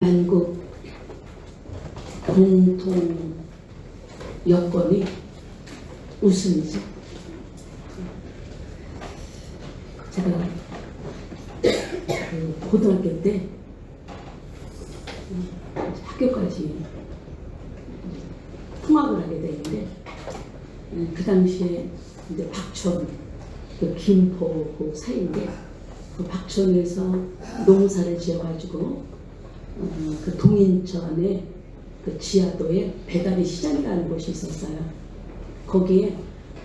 한국 공통 여건이 웃음이죠. 제가 고등학교 때 학교까지 통학을 하게 되는데, 그 당시에 이제 박천, 그 김포 그 사이인데, 그 박천에서 농사를 지어가지고 그 동인천에 그 지하도에 배달의 시장이라는 곳이 있었어요. 거기에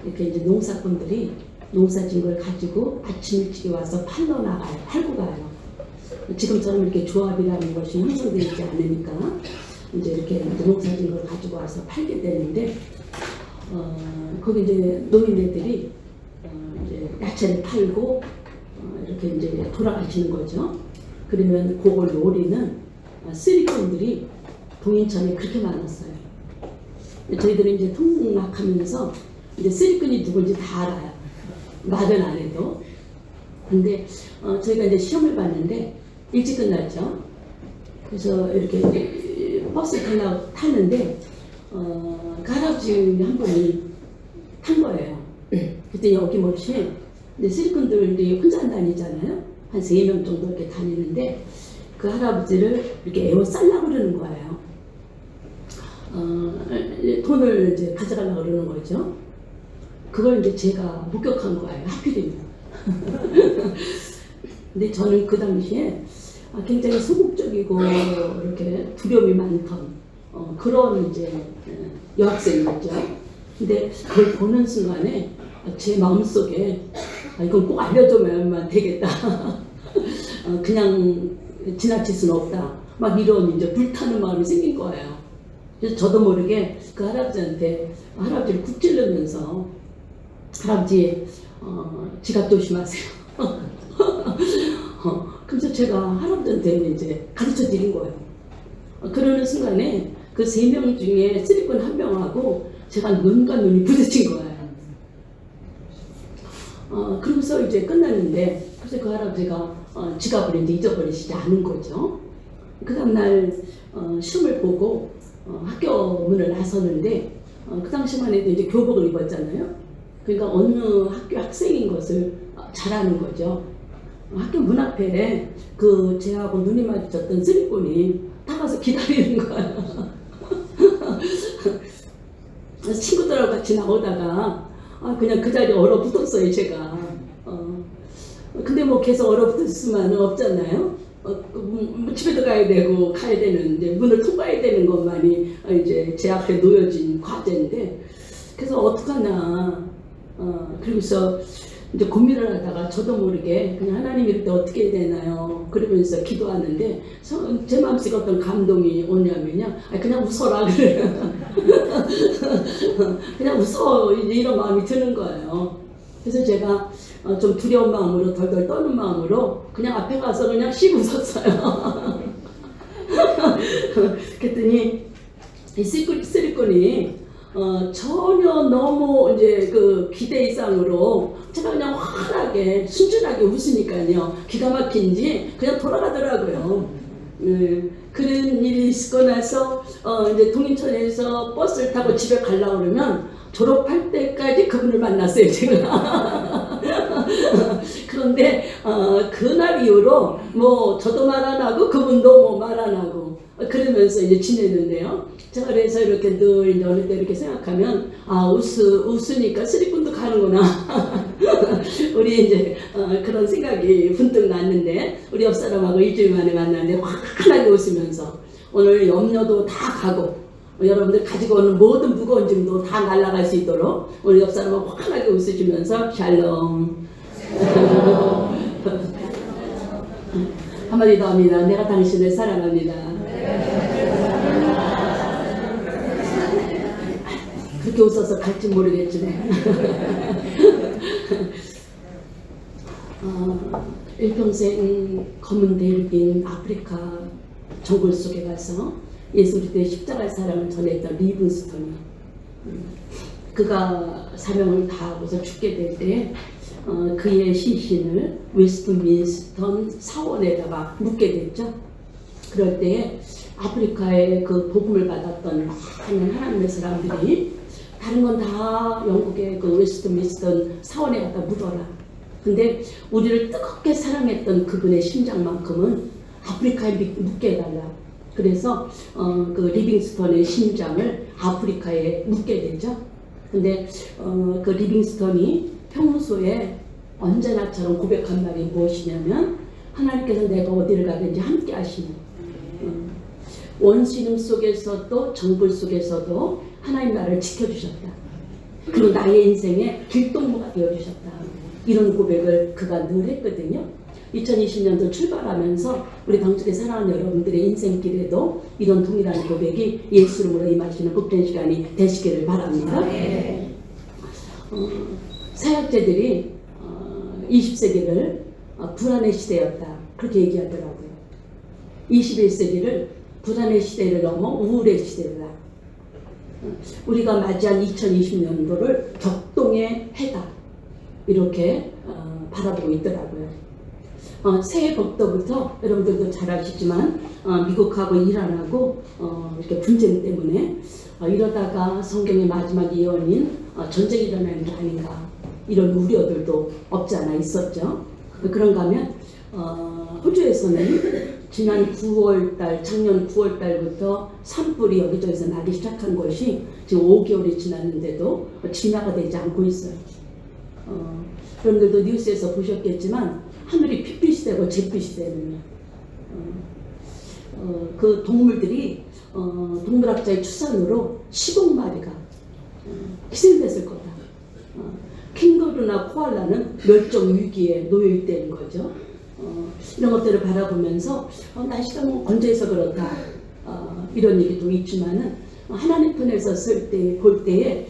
이렇게 이제 농사꾼들이 농사진 걸 가지고 아침 일찍 와서 팔러 나가요. 팔고 가요. 지금처럼 이렇게 조합이라는 것이 형성되어 있지 않으니까 이제 이렇게 농사진 걸 가지고 와서 팔게 되는데, 거기 이제 노인네들이 이제 야채를 팔고 이렇게 이제 돌아가시는 거죠. 그러면 그걸 노리는 쓰리꾼들이 동인천에 그렇게 많았어요. 저희들은 이제 통학하면서 이제 쓰리꾼이 누군지 다 알아요. 말은 안 해도. 근데 저희가 이제 시험을 봤는데 일찍 끝났죠. 그래서 이렇게 이제 버스 타는데 그 할아버지 한 분이 탄 거예요. 그때 어김없이 이제 쓰리꾼들이 혼자 안 다니잖아요. 한 3명 정도 이렇게 다니는데 그 할아버지를 이렇게 에워싸려고 그러는 거예요. 돈을 이제 가져가려고 그러는 거죠. 그걸 이제 제가 목격한 거예요. 하필이면. 근데 저는 그 당시에 굉장히 소극적이고 이렇게 두려움이 많던 그런 이제 여학생이었죠. 근데 그걸 보는 순간에 제 마음속에 이건 꼭 알려줘야만 되겠다. 그냥 지나칠 수는 없다. 막 이런 이제 불타는 마음이 생긴 거예요. 그래서 저도 모르게 그 할아버지한테 할아버지를 쿡 찔르면서 할아버지 지갑 조심하세요. 그래서 제가 할아버지한테 이제 가르쳐 드린 거예요. 그러는 순간에 그 3명 중에 쓰리꾼 1명하고 제가 눈과 눈이 부딪힌 거예요. 그러면서 이제 끝났는데, 그래서 그 할아버지가 지갑을 이제 잊어버리시지 않은 거죠. 그 다음날 시험을 보고 학교 문을 나서는데, 그 당시만 해도 이제 교복을 입었잖아요. 그러니까 어느 학교 학생인 것을 잘 아는 거죠. 학교 문 앞에 그 제하고 눈이 마주쳤던 쓰리꾼이 다가서 기다리는 거예요. 친구들하고 같이 나오다가 그냥 그 자리에 얼어붙었어요, 제가. 근데 뭐 계속 얼어붙을 수만은 없잖아요. 집에도 가야 되고 가야 되는데 문을 통과해야 되는 것만이 이제 제 앞에 놓여진 과제인데, 그래서 어떡하나 그러면서 이제 고민을 하다가 저도 모르게 그냥 하나님 이럴 때 어떻게 해야 되나요? 그러면서 기도하는데 제 마음속에 어떤 감동이 오냐면요, 그냥 웃어라 그래요. 그냥 웃어, 이런 마음이 드는 거예요. 그래서 제가 좀 두려운 마음으로 덜덜 떠는 마음으로 그냥 앞에 가서 그냥 씩 웃었어요. 그랬더니 이 쓰리꾼이 전혀 너무 이제 그 기대 이상으로 제가 그냥 환하게 순진하게 웃으니까요, 기가 막힌지 그냥 돌아가더라고요. 그런 일이 있고 나서 이제 동인천에서 버스를 타고 집에 가려고 그러면 졸업할 때까지 그분을 만났어요, 제가. 그런데 그날 이후로 뭐 저도 말 안 하고 그분도 뭐 말 안 하고 그러면서 이제 지냈는데요. 제가 그래서 이렇게 늘 이제 어느 때 이렇게 생각하면 웃으니까 쓰리꾼도 가는구나. 우리 이제 그런 생각이 문득 났는데, 우리 옆 사람하고 일주일 만에 만났는데 환하게 웃으면서 오늘 염려도 다 가고 여러분들 가지고 오는 모든 무거운 짐도 다 날아갈 수 있도록 우리 옆 사람하고 환하게 웃으시면서 샬롬. 한마디 더 합니다. 내가 당신을 사랑합니다. 그렇게 웃어서 갈지 모르겠지만 일평생 검은 대를 빈 아프리카 정글 속에 가서 예수 그리스도의 십자가의 사랑을 전했던 리브스톤이, 그가 사명을 다하고서 죽게 될 때 그의 시신을 웨스트민스턴 사원에다가 묻게 됐죠. 그럴 때 아프리카에 그 복음을 받았던 많은 하나님의 사람들이 다른 건 다 영국의 그 웨스트민스턴 사원에 갖다 묻어라. 근데 우리를 뜨겁게 사랑했던 그분의 심장만큼은 아프리카에 묻게 해달라. 그래서 그 리빙스턴의 심장을 아프리카에 묻게 되죠. 근데 그 리빙스턴이 평소에 언제나처럼 고백한 말이 무엇이냐면 하나님께서 내가 어디를 가든지 함께 하시는 원수님 속에서도 정글 속에서도 하나님 나를 지켜주셨다. 그리고 나의 인생의 길동무가 되어주셨다. 이런 고백을 그가 늘 했거든요. 2020년도 출발하면서 우리 방주에 사랑하는 여러분들의 인생길에도 이런 동일한 고백이 예수 이름으로 임하시는 복된 시간이 되시기를 바랍니다. 사역자들이 20세기를 불안의 시대였다. 그렇게 얘기하더라고요. 21세기를 불안의 시대를 넘어 우울의 시대다. 우리가 맞이한 2020년도를 격동의 해다. 이렇게 바라보고 있더라고요. 새해 복도부터 여러분들도 잘 아시지만 미국하고 이란하고 이렇게 분쟁 때문에 이러다가 성경의 마지막 예언인 전쟁이 일어나는 게 아닌가 이런 우려들도 없지 않아 있었죠. 그런가 하면 호주에서는 지난 9월달, 작년 9월달부터 산불이 여기저기서 나기 시작한 것이 지금 5개월이 지났는데도 진화가 되지 않고 있어요. 여러분들도 뉴스에서 보셨겠지만 하늘이 핏빛이 되고 잿빛이 되는 그 동물들이 동물학자의 추산으로 10억 마리가 희생됐을 거다. 캥거루나 코알라는 멸종 위기에 놓여 있다는 거죠. 이런 것들을 바라보면서 날씨가 뭐 건조해서 그렇다 이런 얘기도 있지만은 하나님 편에서 볼 때에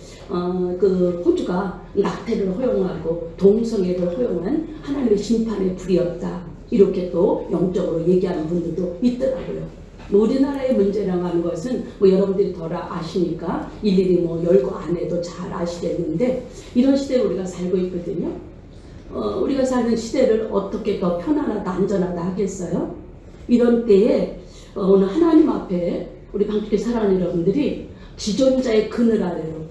그 호주가 낙태를 허용하고 동성애를 허용한 하나님의 심판의 불이었다 이렇게 또 영적으로 얘기하는 분들도 있더라고요. 우리나라의 문제라고 하는 것은 뭐 여러분들이 덜 아시니까 일일이 뭐 열거 안 해도 잘 아시겠는데 이런 시대에 우리가 살고 있거든요. 우리가 사는 시대를 어떻게 더 편안하다 안전하다 하겠어요? 이런 때에 오늘 하나님 앞에 우리 방주교 사랑하는 여러분들이 지존자의 그늘 아래로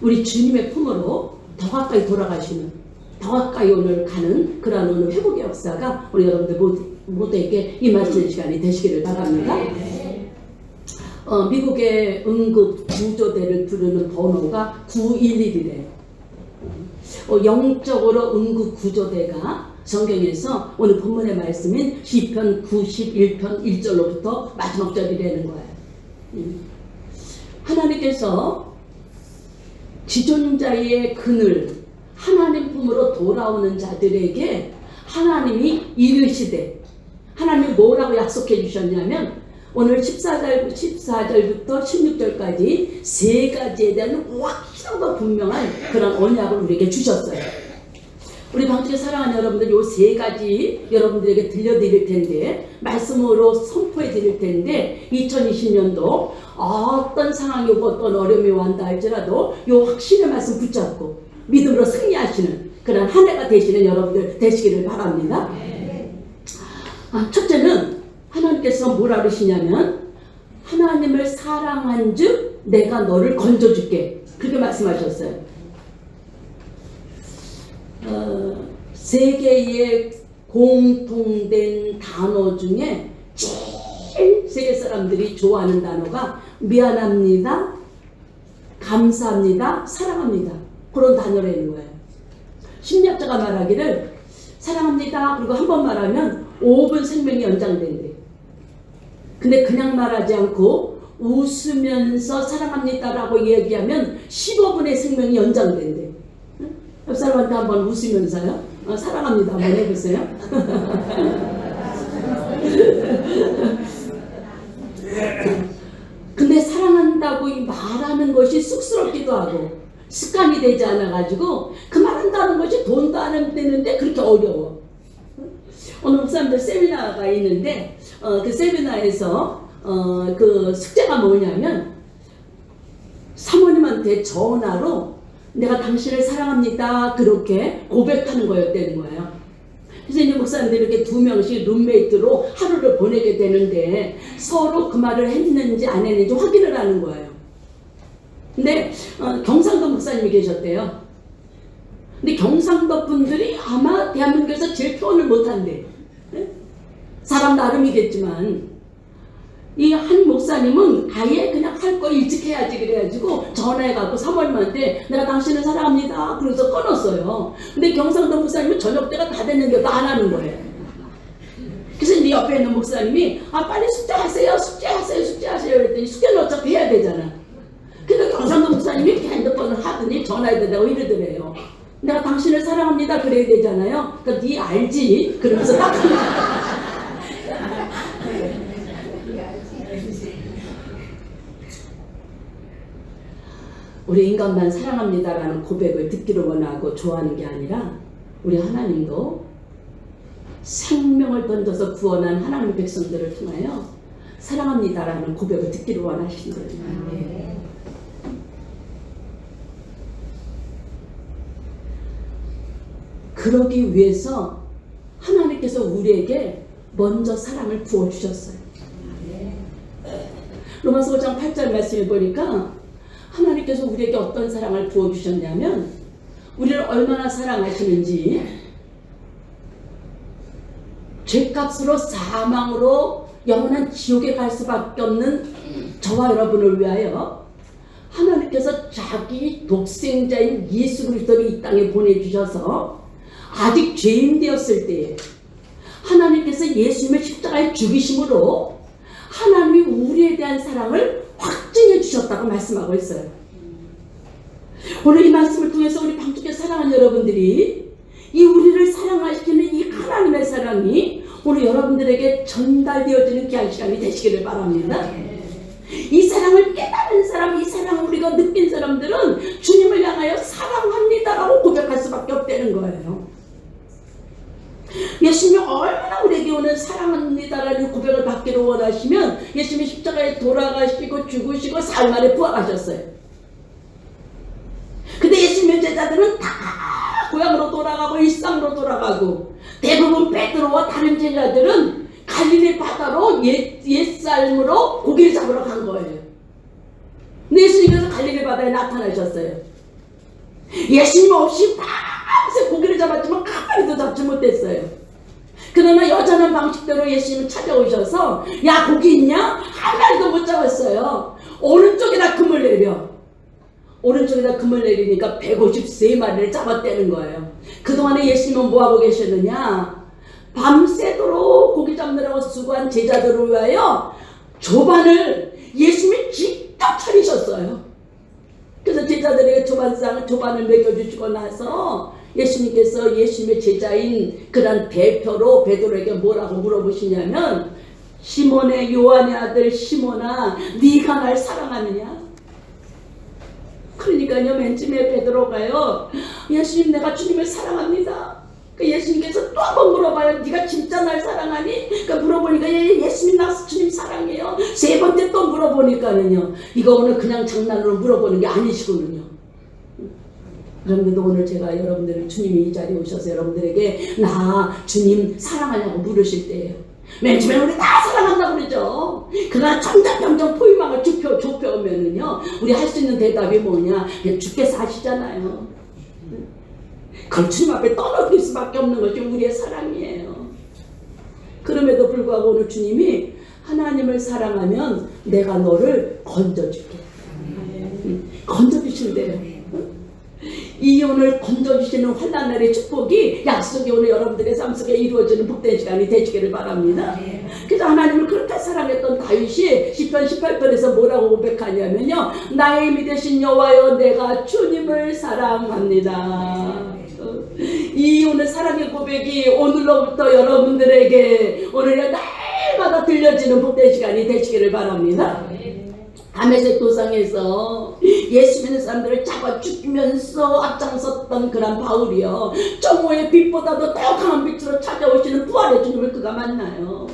우리 주님의 품으로 더 가까이 돌아가시는 더 가까이 오늘 가는 그러한 오늘 회복의 역사가 우리 여러분들 모두에게 임하시는 시간이 되시기를 바랍니다. 미국의 응급 구조대를 부르는 번호가 911이래요. 영적으로 응급 구조대가 성경에서 오늘 본문의 말씀인 시편 91편 1절로부터 마지막 절이라는 거예요. 하나님께서 지존자의 그늘 하나님 품으로 돌아오는 자들에게 하나님이 이르시되 하나님이 뭐라고 약속해 주셨냐면 오늘 14절부터 16절까지 세 가지에 대한 확실하고 분명한 그런 언약을 우리에게 주셨어요. 우리 방주에 사랑하는 여러분들 요 세 가지 여러분들에게 들려드릴 텐데 말씀으로 선포해 드릴 텐데 2020년도 어떤 상황이 오고 어떤 어려움이 왔다 할지라도 요 확신의 말씀 붙잡고 믿음으로 승리하시는 그런 한 해가 되시는 여러분들 되시기를 바랍니다. 첫째는 하나님께서 뭐라 그러시냐면 하나님을 사랑한 즉 내가 너를 건져줄게 그렇게 말씀하셨어요. 세계의 공통된 단어 중에 제일 세계 사람들이 좋아하는 단어가 미안합니다, 감사합니다, 사랑합니다 그런 단어라는 거예요. 심리학자가 말하기를 사랑합니다 그리고 한 번 말하면 5분 생명이 연장된대. 근데 그냥 말하지 않고 웃으면서 사랑합니다라고 얘기하면 15분의 생명이 연장된대. 옆 사람한테 한번 웃으면서요. 사랑합니다 한번 해보세요. 근데 사랑한다고 말하는 것이 쑥스럽기도 하고 습관이 되지 않아가지고 그 말한다는 것이 돈도 안 되는데 그렇게 어려워. 오늘 목사님들 세미나가 있는데 그 세미나에서 그 숙제가 뭐냐면 사모님한테 전화로 내가 당신을 사랑합니다 그렇게 고백하는 거였다는 거예요. 그래서 이제 목사님들이 이렇게 2명씩 룸메이트로 하루를 보내게 되는데 서로 그 말을 했는지 안 했는지 확인을 하는 거예요. 근데 경상도 목사님이 계셨대요. 근데 경상도 분들이 아마 대한민국에서 제일 표현을 못한대. 사람 나름이겠지만 이 한 목사님은 아예 그냥 할 거 일찍 해야지 그래가지고 전화해갖고 사모님한테 내가 당신을 사랑합니다 그래서 끊었어요. 근데 경상도 목사님은 저녁 때가 다 됐는데도 안 하는 거예요. 그래서 이제 옆에 있는 목사님이 빨리 숙제하세요 그랬더니 숙제는 어차피 해야 되잖아. 근데 경상도 목사님이 이렇게 핸드폰을 하더니 전화해야 된다고 이러더래요. 내가 당신을 사랑합니다 그래야 되잖아요. 그러니까 네 알지? 그러면서 딱 우리 인간만 사랑합니다라는 고백을 듣기를 원하고 좋아하는 게 아니라 우리 하나님도 생명을 던져서 구원한 하나님의 백성들을 통하여 사랑합니다라는 고백을 듣기를 원하시는 거예요. 그러기 위해서 하나님께서 우리에게 먼저 사랑을 부어주셨어요. 로마서 5장 8절 말씀을 보니까 하나님께서 우리에게 어떤 사랑을 부어주셨냐면 우리를 얼마나 사랑하시는지 죄값으로 사망으로 영원한 지옥에 갈 수밖에 없는 저와 여러분을 위하여 하나님께서 자기 독생자인 예수 그리스도를 이 땅에 보내주셔서 아직 죄인 되었을 때에 하나님께서 예수님의 십자가에 죽이심으로 하나님이 우리에 대한 사랑을 확증해 주셨다고 말씀하고 있어요. 오늘 이 말씀을 통해서 우리 방쪽에 사랑하는 여러분들이 이 우리를 사랑하시는 이 하나님의 사랑이 오늘 여러분들에게 전달되어지는 귀한 시간이 되시기를 바랍니다. 이 사랑을 깨달은 사람, 이 사랑을 우리가 느낀 사람들은 주님을 향하여 사랑합니다라고 고백할 수밖에 없다는 거예요. 예수님이 얼마나 우리에게 오늘 사랑합니다라는 고백을 받기를 원하시면 예수님이 십자가에 돌아가시고 죽으시고 사흘 만에 부활하셨어요. 근데 예수님의 제자들은 다 고향으로 돌아가고 일상으로 돌아가고 대부분 베드로와 다른 제자들은 갈릴리 바다로 옛삶으로 고기를 잡으러 간 거예요. 근데 예수님께서 갈릴리 바다에 나타나셨어요. 예수님 없이 밤새 고기를 잡았지만 가만히도 잡지 못했어요. 그러나 여전한 방식대로 예수님은 찾아오셔서 야 고기 있냐? 한 마리도 못 잡았어요. 오른쪽에다 금을 내려. 오른쪽에다 금을 내리니까 153마리를 잡았다는 거예요. 그동안에 예수님은 뭐하고 계셨느냐? 밤새도록 고기 잡느라고 수고한 제자들을 위하여 조반을 예수님이 직접 차리셨어요. 그래서 제자들에게 조반을 먹여주시고 나서 예수님께서 예수님의 제자인 그런 대표로 베드로에게 뭐라고 물어보시냐면 시몬의 요한의 아들 시몬아 네가 날 사랑하느냐? 그러니까요 맨 처음에 베드로가요 예수님 내가 주님을 사랑합니다. 예수님께서 또 한 번 물어봐요. 네가 진짜 날 사랑하니? 그러니까 물어보니까 예수님 나 주님 사랑해요. 세 번째 또 물어보니까는요 이거 오늘 그냥 장난으로 물어보는 게 아니시거든요. 여러분들도 오늘 제가 여러분들을 주님이 이 자리에 오셔서 여러분들에게 나 주님 사랑하냐고 물으실 때예요. 맨 처음에 우리 다 사랑한다고 그러죠. 그러나 점점 포위망을 좁혀오면은요 우리 할 수 있는 대답이 뭐냐? 그냥 주께서 하시잖아요. 그걸 주님 앞에 떠넘길 수밖에 없는 것이 우리의 사랑이에요. 그럼에도 불구하고 오늘 주님이 하나님을 사랑하면 내가 너를 건져줄게. 건져주신대요. 이 오늘 건져주시는 환난날의 축복이 약속이 오늘 여러분들의 삶 속에 이루어지는 복된 시간이 되시기를 바랍니다. 그래서 하나님을 그렇게 사랑했던 다윗이 시편 18편에서 뭐라고 고백하냐면요 나의 힘이 되신 여호와여 내가 주님을 사랑합니다. 이 오늘 사랑의 고백이 오늘로부터 여러분들에게 오늘 날마다 들려지는 복된 시간이 되시기를 바랍니다. 다메섹 도상에서 예수 믿는 사람들을 잡아 죽이면서 앞장섰던 그런 바울이요 정오의 빛보다도 더 강한 빛으로 찾아오시는 부활의 주님을 그가 만나요.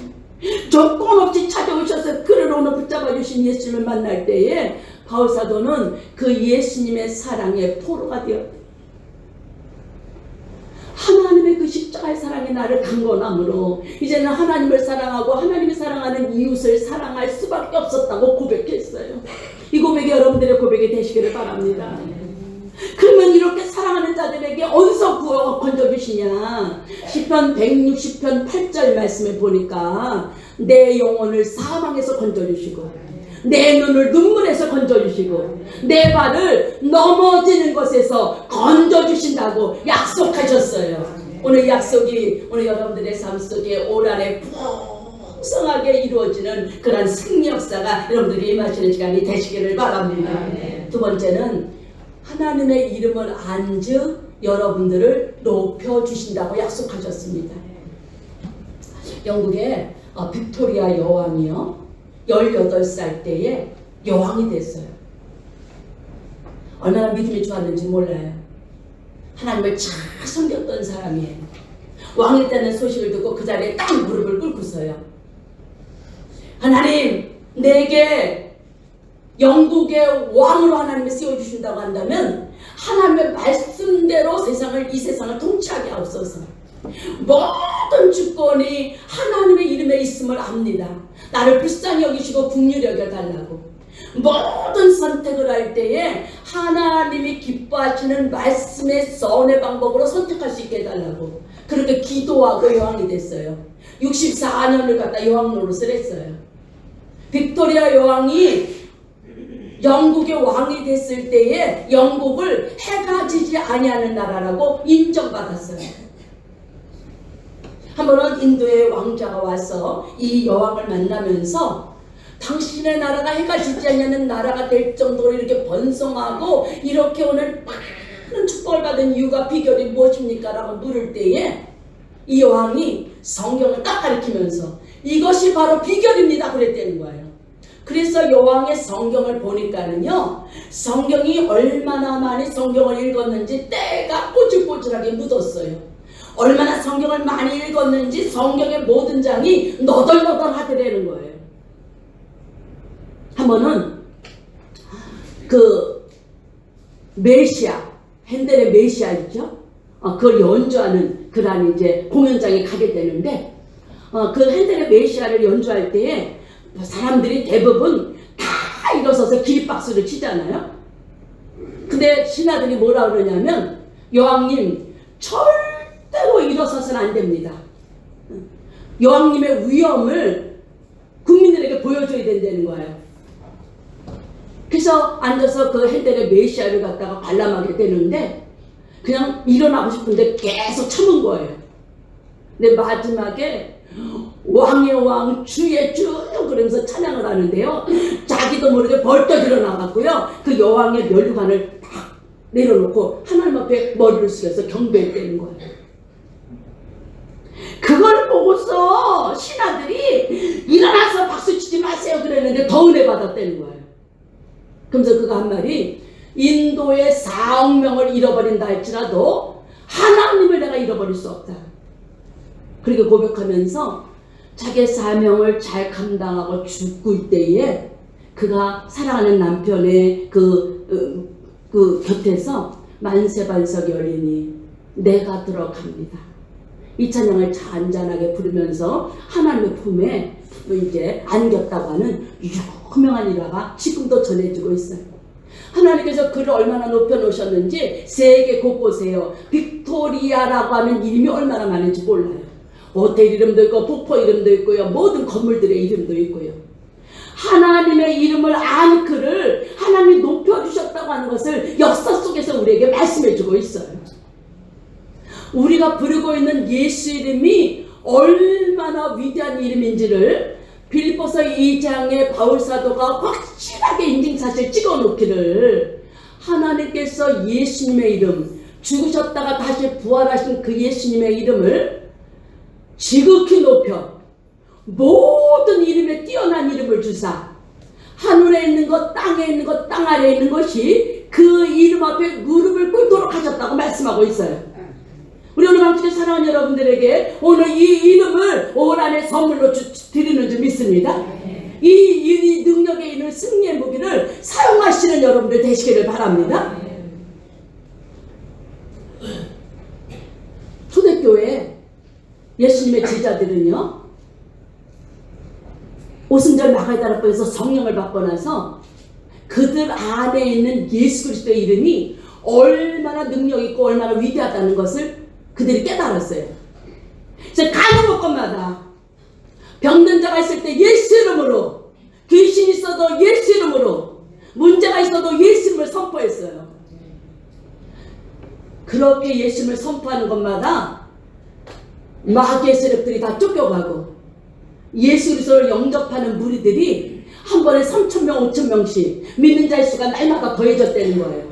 조건 없이 찾아오셔서 그를 오늘 붙잡아 주신 예수님을 만날 때에 바울 사도는 그 예수님의 사랑의 포로가 되었다. 하나님의 그 십자가의 사랑이 나를 강건함으로 이제는 하나님을 사랑하고 하나님이 사랑하는 이웃을 사랑할 수밖에 없었다고 고백했어요. 이 고백이 여러분들의 고백이 되시기를 바랍니다. 그러면 이렇게 사랑하는 자들에게 어디서 구원을 건져주시냐? 시편 160편 8절 말씀에 보니까 내 영혼을 사망에서 건져주시고 내 눈을 눈물에서 건져주시고 내 발을 넘어지는 것에서 건져주신다고 약속하셨어요. 오늘 약속이 오늘 여러분들의 삶 속에 올 한해 풍성하게 이루어지는 그런 승리 역사가 여러분들이 임하시는 시간이 되시기를 바랍니다. 두 번째는 하나님의 이름을 안즉 여러분들을 높여주신다고 약속하셨습니다. 영국의 빅토리아 여왕이요 18살 때에 여왕이 됐어요. 얼마나 믿음이 좋았는지 몰라요. 하나님을 잘 섬겼던 사람이에요. 왕이 되는 소식을 듣고 그 자리에 딱 무릎을 꿇고서요. 하나님, 내게 영국의 왕으로 하나님이 세워주신다고 한다면 하나님의 말씀대로 이 세상을 통치하게 하옵소서. 모든 주권이 하나님의 이름에 있음을 압니다. 나를 불쌍히 여기시고 긍휼히 여겨달라고. 모든 선택을 할 때에 하나님이 기뻐하시는 말씀의 선의 방법으로 선택할 수 있게 해달라고 그렇게 기도하고 여왕이 됐어요. 64년을 갖다 여왕 노릇을 했어요. 빅토리아 여왕이 영국의 왕이 됐을 때에 영국을 해가 지지 아니하는 나라라고 인정받았어요. 한 번은 인도의 왕자가 와서 이 여왕을 만나면서 당신의 나라가 해가 지지 않는 나라가 될 정도로 이렇게 번성하고 이렇게 오늘 많은 축복을 받은 이유가 비결이 무엇입니까? 라고 물을 때에 이 여왕이 성경을 딱 가리키면서 이것이 바로 비결입니다 그랬다는 거예요. 그래서 여왕의 성경을 보니까는요 성경이 얼마나 많이 성경을 읽었는지 때가 꼬질꼬질하게 묻었어요. 얼마나 성경을 많이 읽었는지 성경의 모든 장이 너덜너덜하더라는 거예요. 한 번은 그 메시아, 핸델의 메시아 있죠? 그걸 연주하는 그런 이제 공연장에 가게 되는데 그 핸델의 메시아를 연주할 때에 사람들이 대부분 다 일어서서 기립박수를 치잖아요. 근데 신하들이 뭐라 그러냐면 여왕님 절대로 일어서서는 안 됩니다. 여왕님의 위엄을 국민들에게 보여줘야 된다는 거예요. 그래서 앉아서 그 핸델의 메시아를 갖다가 관람하게 되는데 그냥 일어나고 싶은데 계속 참은 거예요. 근데 마지막에 왕의 왕 주의 주 그러면서 찬양을 하는데요. 자기도 모르게 벌떡 일어나갔고요. 그 여왕의 면류관을 딱 내려놓고 하나님 앞에 머리를 숙여서 경배했다는 거예요. 그걸 보고서 신하들이 일어나서 박수치지 마세요 그랬는데 더 은혜 받았다는 거예요. 그러면서 그가 한 말이 인도의 4억 명을 잃어버린다 할지라도 하나님을 내가 잃어버릴 수 없다. 그렇게 고백하면서 자기의 사명을 잘 감당하고 죽고 있때에 그가 사랑하는 남편의 그 곁에서 만세반석 열리니 내가 들어갑니다. 이 찬양을 잔잔하게 부르면서 하나님의 품에 이제 안겼다고 하는 유명한 일화가 지금도 전해지고 있어요. 하나님께서 그를 얼마나 높여놓으셨는지 세계 곳곳에요. 빅토리아라고 하는 이름이 얼마나 많은지 몰라요. 호텔 이름도 있고 폭포 이름도 있고요. 모든 건물들의 이름도 있고요. 하나님의 이름을 안 그를 하나님이 높여주셨다고 하는 것을 역사 속에서 우리에게 말씀해주고 있어요. 우리가 부르고 있는 예수 이름이 얼마나 위대한 이름인지를 빌립보서 2장에 바울사도가 확실하게 인증사실 찍어놓기를 하나님께서 예수님의 이름 죽으셨다가 다시 부활하신 그 예수님의 이름을 지극히 높여 모든 이름에 뛰어난 이름을 주사 하늘에 있는 것 땅에 있는 것 땅 아래에 있는 것이 그 이름 앞에 무릎을 꿇도록 하셨다고 말씀하고 있어요. 우리 오늘 밤중에 사랑하는 여러분들에게 오늘 이 이름을 올 한해 선물로 드리는 줄 믿습니다. 이 능력에 있는 승리의 무기를 사용하시는 여러분들 되시기를 바랍니다. 두 제자들은요, 오순절 마가다락방에서 성령을 받고 나서 그들 안에 있는 예수 그리스도의 이름이 얼마나 능력 있고 얼마나 위대하다는 것을 그들이 깨달았어요. 그래서 가는 곳곳마다 병든 자가 있을 때 예수 이름으로, 귀신이 있어도 예수 이름으로, 문제가 있어도 예수 이름을 선포했어요. 그렇게 예수 이름을 선포하는 것마다 마귀의 세력들이 다 쫓겨가고 예수 그리스도를 영접하는 무리들이 한 번에 3,000명, 5,000명씩 믿는 자의 수가 날마다 더해졌다는 거예요.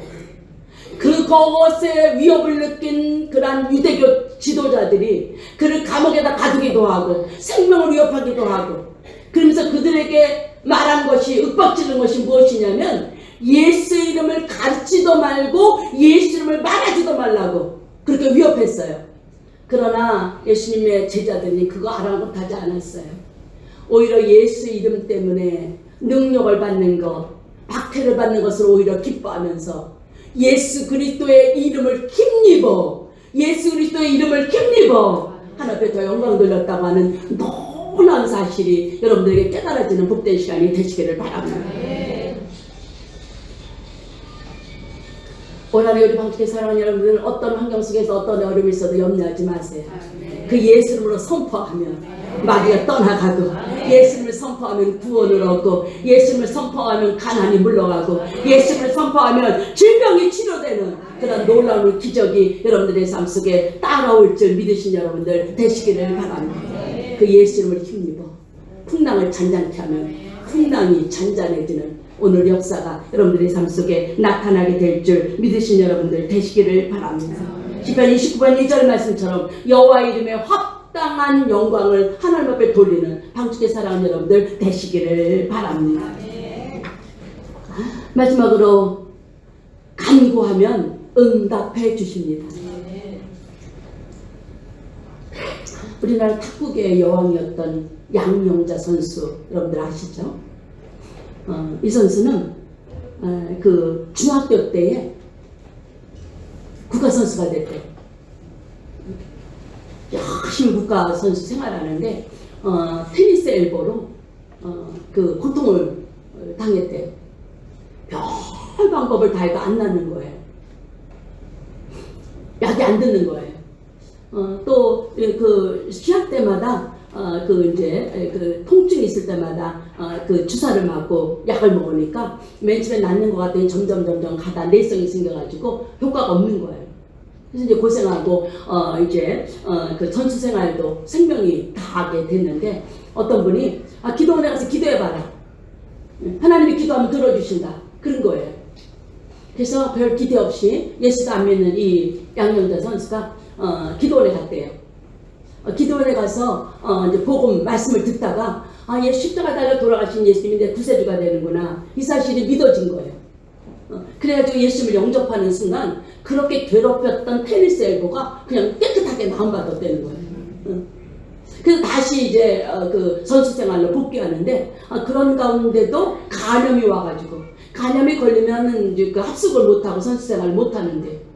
그것에 위협을 느낀 그러한 유대교 지도자들이 그를 감옥에다 가두기도 하고 생명을 위협하기도 하고, 그러면서 그들에게 말한 것이, 윽박지른 것이 무엇이냐면 예수 이름을 가르치도 말고 예수 이름을 말하지도 말라고 그렇게 위협했어요. 그러나 예수님의 제자들이 그거 아랑곳하지 않았어요. 오히려 예수 이름 때문에 능력을 받는 것, 박해를 받는 것을 오히려 기뻐하면서 예수 그리스도의 이름을 힘입어, 예수 그리스도의 이름을 힘입어 하나님께 더 영광 돌렸다고 하는 놀라운 사실이 여러분들에게 깨달아지는 복된 시간이 되시기를 바랍니다. 올 한해 우리 방주교 사랑하는 여러분들, 어떤 환경 속에서 어떤 어려움이 있어도 염려하지 마세요. 그 예수 이름으로 선포하면 마귀가 떠나가고, 예수 이름을 선포하면 구원을 얻고, 예수 이름을 선포하면 가난이 물러가고, 예수 이름을 선포하면 질병이 치료되는 그런 놀라운 기적이 여러분들의 삶 속에 따라올 줄 믿으신 여러분들 되시기를 바랍니다. 그 예수 이름을 힘입어 풍랑을 잔잔케 하면 풍랑이 잔잔해지는 오늘 역사가 여러분들의 삶 속에 나타나게 될 줄 믿으신 여러분들 되시기를 바랍니다. 시편 29편 2절 말씀처럼 여호와 이름에 합당한 영광을 하나님 앞에 돌리는 방주께 사랑하는 여러분들 되시기를 바랍니다. 마지막으로 간구하면 응답해 주십니다. 우리나라 탁구계의 여왕이었던 양영자 선수 여러분들 아시죠? 이 선수는 그 중학교 때에 국가선수가 됐대요. 열심히 국가선수 생활하는데 테니스 엘보로 그 고통을 당했대요. 별 방법을 다 해도 안 낫는 거예요. 약이 안 듣는 거예요. 또 그 시합 때마다 그 통증이 있을 때마다 그 주사를 맞고 약을 먹으니까 맨 처음에 낫는 것 같더니 점점 가다 내성이 생겨가지고 효과가 없는 거예요. 그래서 이제 고생하고 그 선수 생활도 생명이 다하게 됐는데, 어떤 분이 기도원에 가서 기도해봐라, 하나님이 기도하면 들어주신다, 그런 거예요. 그래서 별 기대 없이 예수도 안 믿는 이 양영자 선수가 기도원에 갔대요. 기도원에 가서 이제 복음 말씀을 듣다가 예수 십자가 달려 돌아가신 예수님이 내 구세주가 되는구나, 이 사실이 믿어진 거예요. 그래가지고 예수님을 영접하는 순간 그렇게 괴롭혔던 테니스 엘보가 그냥 깨끗하게 나음받았다는 거예요. 그래서 다시 이제 그 선수 생활로 복귀하는데, 그런 가운데도 간염이 와가지고, 간염이 걸리면 이제 그 합숙을 못하고 선수 생활을 못하는데,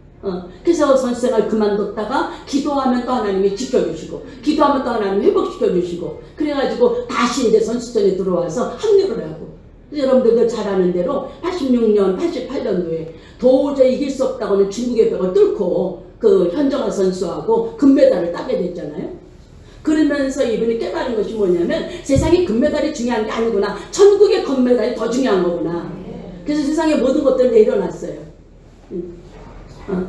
그래서 선수생활 그만뒀다가 기도하면 또 하나님이 지켜주시고, 기도하면 또 하나님이 회복시켜주시고, 그래가지고 다시 이제 선수촌에 들어와서 합류를 하고, 여러분들도 잘 아는 대로 86년, 88년도에 도저히 이길 수 없다고는 중국의 벽을 뚫고 그 현정아 선수하고 금메달을 따게 됐잖아요. 그러면서 이분이 깨달은 것이 뭐냐면, 세상에 금메달이 중요한 게 아니구나, 천국의 금메달이 더 중요한 거구나. 그래서 세상의 모든 것들을 내려놨어요.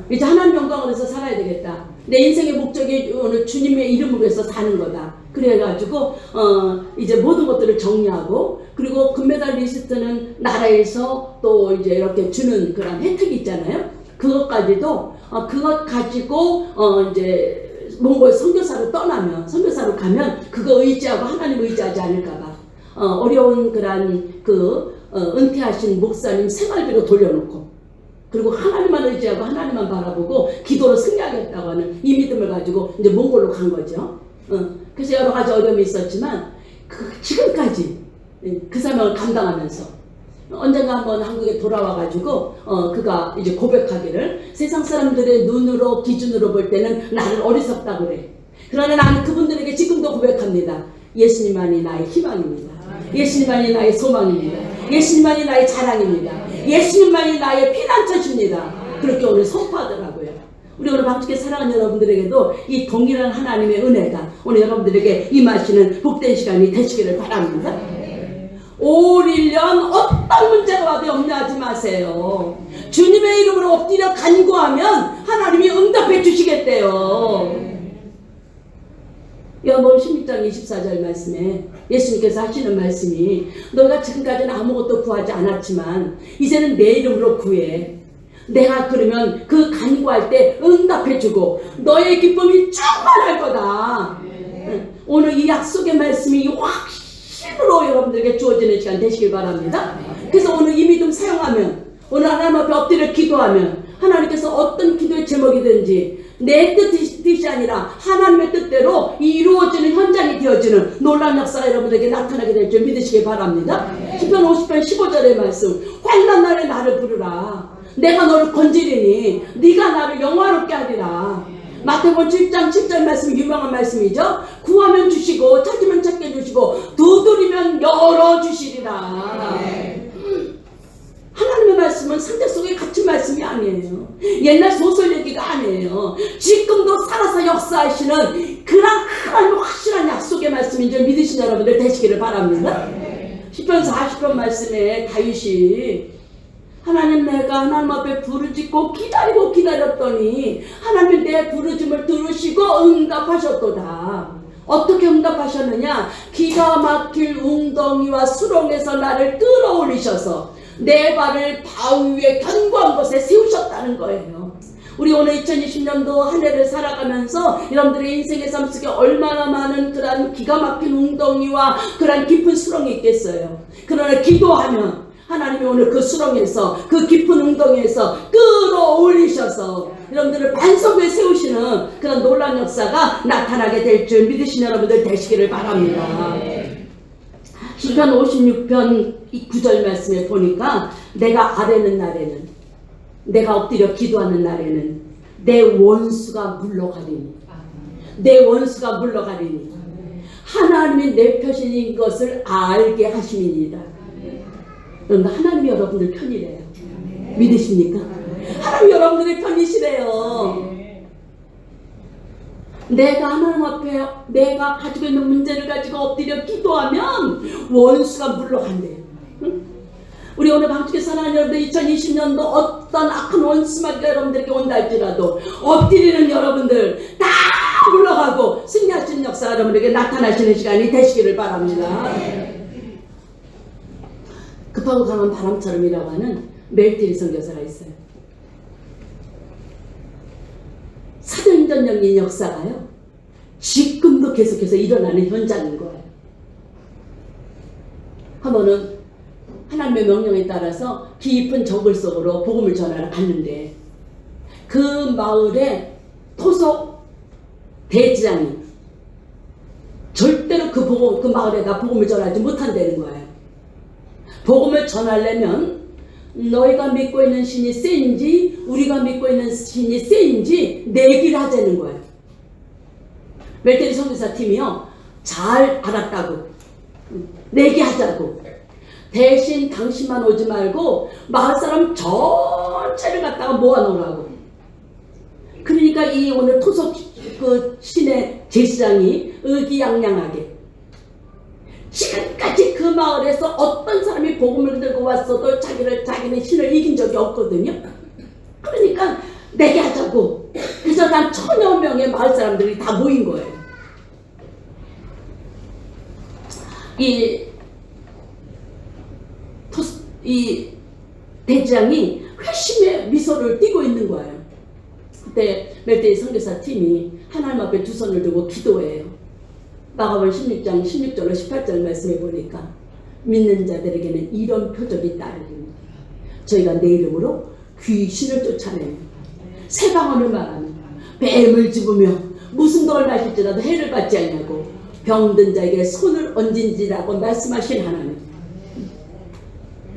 이제 하나님 영광을 위해서 살아야 되겠다. 내 인생의 목적이 오늘 주님의 이름으로 해서 사는 거다. 그래가지고 이제 모든 것들을 정리하고, 그리고 금메달 리스트는 나라에서 또 이제 이렇게 주는 그런 혜택이 있잖아요. 그것까지도 그것 가지고 이제 몽골 선교사로 떠나면, 선교사로 가면 그거 의지하고 하나님 의지하지 않을까봐 어려운 그런 은퇴하신 목사님 생활비로 돌려놓고, 그리고 하나님만 의지하고 하나님만 바라보고 기도로 승리하겠다고 하는 이 믿음을 가지고 이제 몽골로 간 거죠. 그래서 여러 가지 어려움이 있었지만 지금까지 그 사명을 감당하면서 언젠가 한번 한국에 돌아와가지고 그가 이제 고백하기를, 세상 사람들의 눈으로 기준으로 볼 때는 나를 어리석다 그래. 그러나 나는 그분들에게 지금도 고백합니다. 예수님만이 나의 희망입니다. 예수님만이 나의 소망입니다. 예수님만이 나의 자랑입니다. 예수님만이 나의 피난처십니다. 그렇게 오늘 선포하더라고요. 우리 오늘 방주께 사랑하는 여러분들에게도 이 동일한 하나님의 은혜가 오늘 여러분들에게 임하시는 복된 시간이 되시기를 바랍니다. 올 1년 어떤 문제가 와도 염려하지 마세요. 주님의 이름으로 엎드려 간구하면 하나님이 응답해 주시겠대요. 요한복음 16장 24절 말씀에 예수님께서 하시는 말씀이 너희가 지금까지는 아무것도 구하지 않았지만 이제는 내 이름으로 구해. 내가 그러면 그 간구할 때 응답해주고 너의 기쁨이 충만할 거다. 오늘 이 약속의 말씀이 확신으로 여러분들에게 주어지는 시간 되시길 바랍니다. 그래서 오늘 이 믿음 사용하면 오늘 하나님 앞에 엎드려 기도하면 하나님께서 어떤 기도의 제목이든지 내 뜻이 아니라 하나님의 뜻대로 이루어지는 현장이 되어지는 놀라운 역사가 여러분에게 나타나게 될 줄 믿으시기 바랍니다. 시편 50편 15절의 말씀 환난 날에 나를 부르라. 내가 너를 건지리니 네가 나를 영화롭게 하리라. 마태복음 7장 10절 말씀 유명한 말씀이죠. 구하면 주시고 찾으면 찾게 주시고 두드리면 열어주시리라. 하나님의 말씀은 상대 속에 갇힌 말씀이 아니에요. 옛날 소설 얘기가 아니에요. 지금도 살아서 역사하시는 그런 하나님의 확실한 약속의 말씀인 줄 믿으신 여러분들 되시기를 바랍니다. 시편 40편 말씀에 다윗이 하나님 내가 하나님 앞에 부르짖고 기다리고 기다렸더니 하나님이 내 부르짖음을 들으시고 응답하셨도다. 어떻게 응답하셨느냐? 기가 막힐 웅덩이와 수렁에서 나를 끌어올리셔서 내 발을 바위 위에 견고한 곳에 세우셨다는 거예요. 우리 오늘 2020년도 한 해를 살아가면서 여러분들의 인생의 삶 속에 얼마나 많은 그런 기가 막힌 웅덩이와 그런 깊은 수렁이 있겠어요. 그러나 기도하면 하나님이 오늘 그 수렁에서 그 깊은 웅덩이에서 끌어올리셔서 여러분들을 반석 위에 세우시는 그런 놀라운 역사가 나타나게 될 줄 믿으시는 여러분들 되시기를 바랍니다. 시편 56편 9절 말씀에 보니까 내가 아뢰는 날에는 내가 엎드려 기도하는 날에는 내 원수가 물러가리니 내 원수가 물러가리니 하나님이 내 편인 것을 알게 하심이니이다. 그런데 하나님이 여러분들 편이래요. 믿으십니까? 하나님이 여러분들의 편이시래요. 내가 하나님 앞에 내가 가지고 있는 문제를 가지고 엎드려 기도하면 원수가 물러간대요. 우리 오늘 방주에 사랑하는 여러분들 2020년도 어떤 악한 원수마귀가 여러분들에게 온다 할지라도 엎드리는 여러분들 다 물러가고 승리하시는 역사가 여러분에게 나타나시는 시간이 되시기를 바랍니다. 급하고 강한 바람처럼이라고 하는 멜티리 선교사가 있어요. 사도행전적인 역사가요 지금도 계속해서 일어나는 현장인 거예요. 한 번은 하나님의 명령에 따라서 깊은 정글 속으로 복음을 전하러 갔는데 그 마을에 토속 대지장이 절대로 그 마을에다 복음을 전하지 못한다는 거예요. 복음을 전하려면 너희가 믿고 있는 신이 센지 우리가 믿고 있는 신이 센지 내기를 하자는 거예요. 멜테리 선교사 팀이요 잘 알았다고 내기하자고 대신 당신만 오지 말고 마을 사람 전체를 갖다가 모아놓으라고. 그러니까 이 오늘 토속 그 신의 제사장이 의기양양하게 지금까지 그 마을에서 어떤 사람이 복음을 들고 왔어도 자기는 신을 이긴 적이 없거든요. 그러니까 내게 하자고. 그래서 한 1000여 명의 마을 사람들이 다 모인 거예요. 이 대장이 회심의 미소를 띠고 있는 거예요. 그때 멜테리 선교사 팀이 하나님 앞에 두 손을 들고 기도해요. 마가복음 16장 16절로 18절 말씀해 보니까 믿는 자들에게는 이런 표적이 따르리니 저희가 내 이름으로 귀신을 쫓아내며 새 방언을 말하며 뱀을 집으며 무슨 독을 마실지라도 해를 받지 않냐고 병든 자에게 손을 얹은지라고 말씀하신 하나님.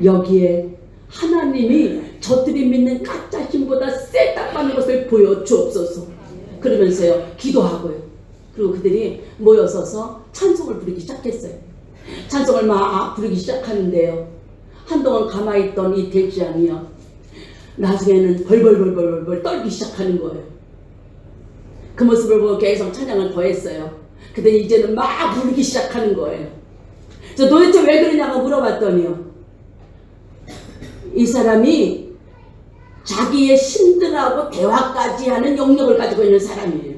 여기에 하나님이 저들이 믿는 가짜 신보다 세다는 것을 보여주옵소서. 그러면서요 기도하고요 그리고 그들이 모여서서 찬송을 부르기 시작했어요. 찬송을 막 부르기 시작하는데요. 한동안 가만히 있던 이 대지장이요, 나중에는 벌벌 떨기 시작하는 거예요. 그 모습을 보고 계속 찬양을 더 했어요. 근데 이제는 막 부르기 시작하는 거예요. 저 도대체 왜 그러냐고 물어봤더니요, 이 사람이 자기의 신들하고 대화까지 하는 영역을 가지고 있는 사람이에요.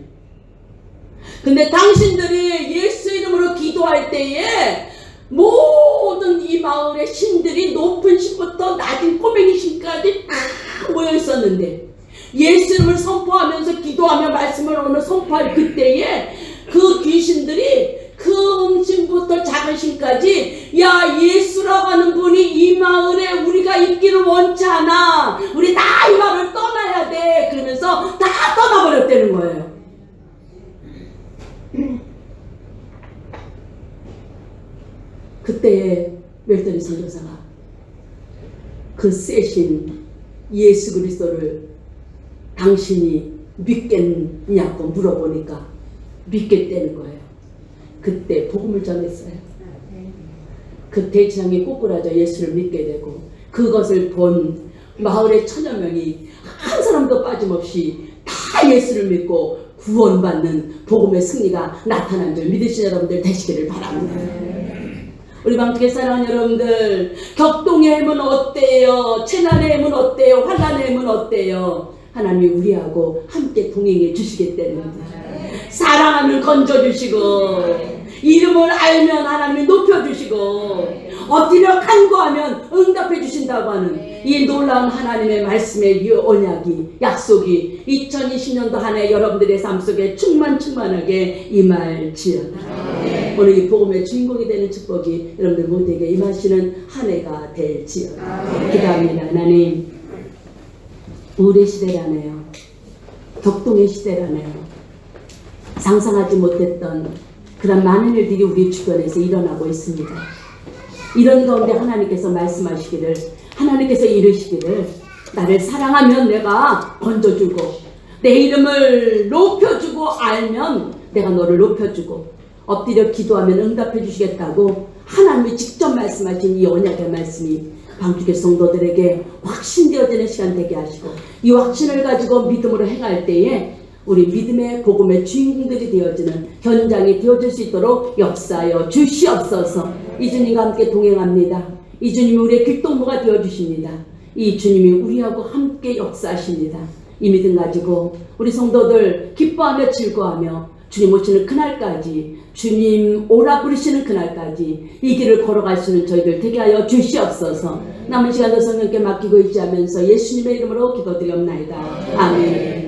근데 당신들이 예수 이름으로 기도할 때에 모든 이 마을의 신들이 높은 신부터 낮은 꼬맹이 신까지 다 모여 있었는데, 예수 이름을 선포하면서 기도하며 말씀을 오늘 선포할 그때에 그 귀신들이 큰 신부터 작은 신까지, 야, 예수라고 하는 분이 이 마을에 우리가 있기를 원치 않아, 우리 다 이 마을을 떠나야 돼, 그러면서 다 떠나버렸다는 거예요. 그때에 웰더리 선교사가 그 세신 예수 그리스도를 당신이 믿겠냐고 물어보니까 믿겠다는 거예요. 그때 복음을 전했어요. 그 대지장이 꼬꾸라져 예수를 믿게 되고, 그것을 본 마을의 천여 명이 한 사람도 빠짐없이 다 예수를 믿고 구원받는 복음의 승리가 나타난 줄 믿으신 여러분들 되시기를 바랍니다. 우리 방통에 사랑하는 여러분들, 격동의 힘은 어때요? 재난의 힘은 어때요? 환난의 힘은 어때요? 하나님이 우리하고 함께 동행해 주시겠다는 거예요. 사랑하면 건져주시고, 이름을 알면 하나님이 높여주시고, 엎드려 간구하면 응답해 주신다고 하는 이 놀라운 하나님의 말씀의 이 언약이, 약속이 2020년도 한 해 여러분들의 삶 속에 충만하게 임할지어다. 오늘 이 복음의 주인공이 되는 축복이 여러분들 모두에게 임하시는 한 해가 될지어다. 기도합니다. 하나님, 우울의 시대라네요. 격동의 시대라네요. 상상하지 못했던 그런 많은 일들이 우리 주변에서 일어나고 있습니다. 이런 가운데 하나님께서 말씀하시기를, 하나님께서 이르시기를, 나를 사랑하면 내가 건져주고, 내 이름을 높여주고 알면 내가 너를 높여주고, 엎드려 기도하면 응답해 주시겠다고 하나님이 직접 말씀하신 이 언약의 말씀이 방주교 성도들에게 확신되어지는 시간 되게 하시고, 이 확신을 가지고 믿음으로 행할 때에 우리 믿음의 복음의 주인공들이 되어지는 현장이 되어질 수 있도록 역사하여 주시옵소서. 이 주님과 함께 동행합니다. 이 주님이 우리의 길동무가 되어주십니다. 이 주님이 우리하고 함께 역사하십니다. 이 믿음 가지고 우리 성도들 기뻐하며 즐거워하며 주님 오시는 그날까지, 주님 오라 부르시는 그날까지 이 길을 걸어갈 수 있는 저희들 되게 하여 주시옵소서. 남은 시간도 성령께 맡기고 있지 하면서 예수님의 이름으로 기도드리옵나이다. 아멘.